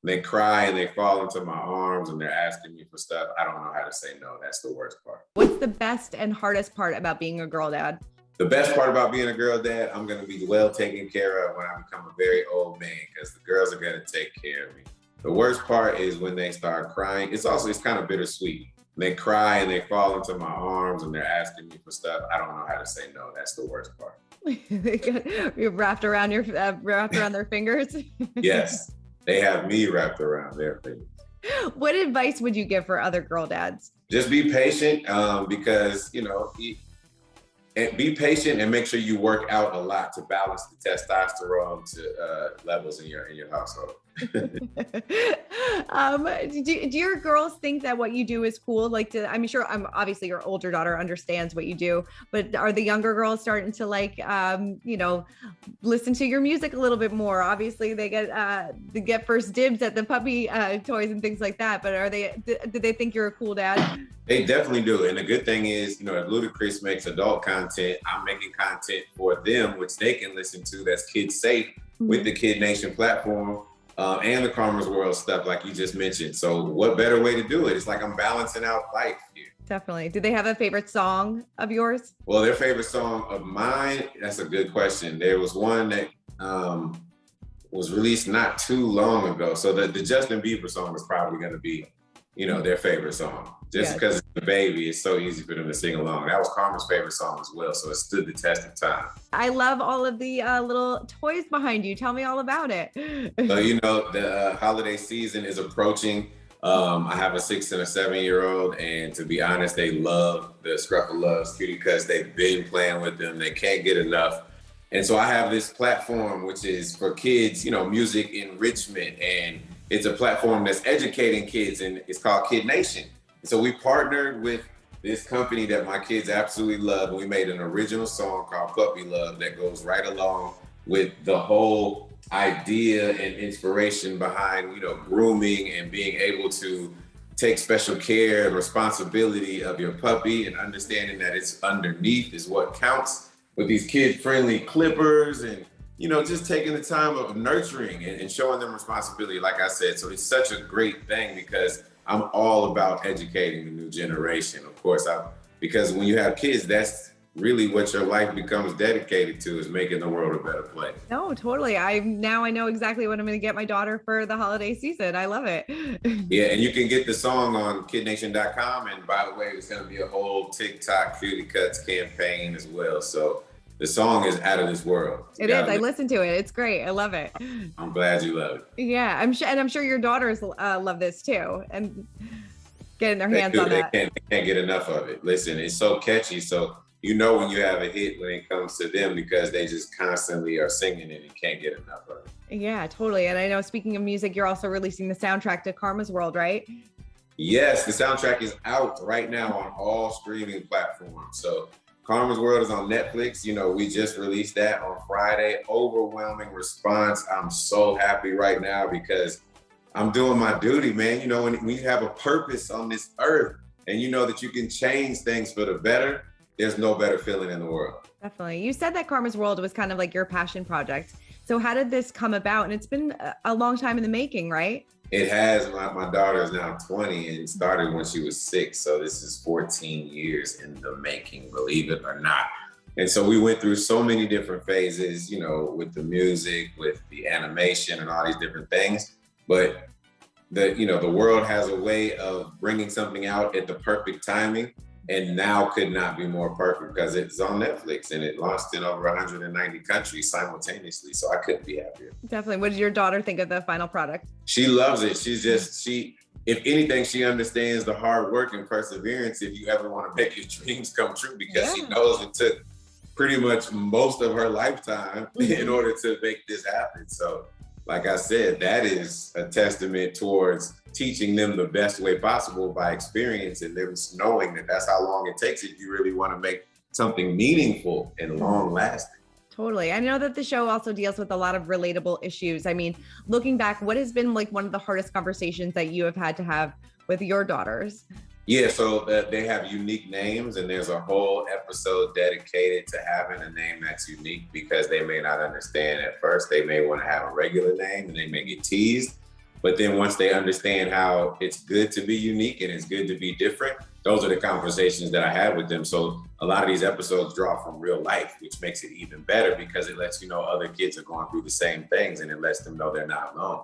they cry and they fall into my arms and they're asking me for stuff, I don't know how to say no. That's the worst part. What's the best and hardest part about being a girl dad? The best part about being a girl dad, I'm going to be well taken care of when I become a very old man, because the girls are going to take care of me. The worst part is when they start crying. It's kind of bittersweet. They cry and they fall into my arms and they're asking me for stuff. I don't know how to say no. That's the worst part. You're wrapped around their fingers. Yes, they have me wrapped around their fingers. What advice would you give for other girl dads? Just be patient, because be patient and make sure you work out a lot to balance the testosterone to levels in your household. Do your girls think that what you do is cool? Obviously your older daughter understands what you do, but are the younger girls starting to listen to your music a little bit more? Obviously they get first dibs at the puppy toys and things like that, but do they think you're a cool dad? They definitely do. And the good thing is, if Ludacris makes adult content, I'm making content for them, which they can listen to that's kid safe with the Kid Nation platform. And the Karma's World stuff, like you just mentioned. So what better way to do it? It's like I'm balancing out life here. Definitely. Do they have a favorite song of yours? Well, their favorite song of mine, that's a good question. There was one that was released not too long ago. So the Justin Bieber song is probably going to be, their favorite song. Just because it's the baby, it's so easy for them to sing along. That was Karma's favorite song as well, so it stood the test of time. I love all of the little toys behind you. Tell me all about it. So, the holiday season is approaching. I have a 6 and a 7-year-old, and to be honest, they love the Scruffle Loves Cutie because they've been playing with them. They can't get enough. And so I have this platform, which is for kids, music enrichment, and it's a platform that's educating kids, and it's called Kid Nation. So we partnered with this company that my kids absolutely love, and we made an original song called Puppy Love that goes right along with the whole idea and inspiration behind, grooming and being able to take special care and responsibility of your puppy, and understanding that it's underneath is what counts, with these kid-friendly clippers and, just taking the time of nurturing and showing them responsibility, like I said. So it's such a great thing because I'm all about educating the new generation. Of course, because when you have kids, that's really what your life becomes dedicated to, is making the world a better place. No, totally. I know exactly what I'm going to get my daughter for the holiday season. I love it. Yeah, and you can get the song on kidnation.com. And by the way, there's going to be a whole TikTok Cutie Cuts campaign as well. So the song is out of this world. It is. I listened to it. It's great. I love it. I'm glad you love it. Yeah, I'm sure your daughters love this too, and getting their hands on that. They can't get enough of it. Listen, it's so catchy. So when you have a hit when it comes to them, because they just constantly are singing it and can't get enough of it. Yeah, totally. And I know, speaking of music, you're also releasing the soundtrack to Karma's World, right? Yes, the soundtrack is out right now on all streaming platforms. So Karma's World is on Netflix. We just released that on Friday. Overwhelming response. I'm so happy right now because I'm doing my duty, man. When you have a purpose on this earth and you know that you can change things for the better, there's no better feeling in the world. Definitely. You said that Karma's World was kind of like your passion project. So how did this come about? And it's been a long time in the making, right? It has. My daughter is now 20 and it started when she was 6. So this is 14 years in the making, believe it or not. And so we went through so many different phases, with the music, with the animation and all these different things. But the world has a way of bringing something out at the perfect timing. And now could not be more perfect because it's on Netflix and it launched in over 190 countries simultaneously. So I couldn't be happier. Definitely. What did your daughter think of the final product? She loves it. If anything, she understands the hard work and perseverance if you ever want to make your dreams come true, because she knows it took pretty much most of her lifetime in order to make this happen. So like I said, that is a testament towards teaching them the best way possible by experience, and them knowing that that's how long it takes if you really want to make something meaningful and long lasting. Totally. I know that the show also deals with a lot of relatable issues. I mean, looking back, what has been like one of the hardest conversations that you have had to have with your daughters? Yeah, so they have unique names, and there's a whole episode dedicated to having a name that's unique, because they may not understand at first. They may want to have a regular name and they may get teased. But then once they understand how it's good to be unique and it's good to be different, those are the conversations that I have with them. So a lot of these episodes draw from real life, which makes it even better because it lets you know other kids are going through the same things and it lets them know they're not alone.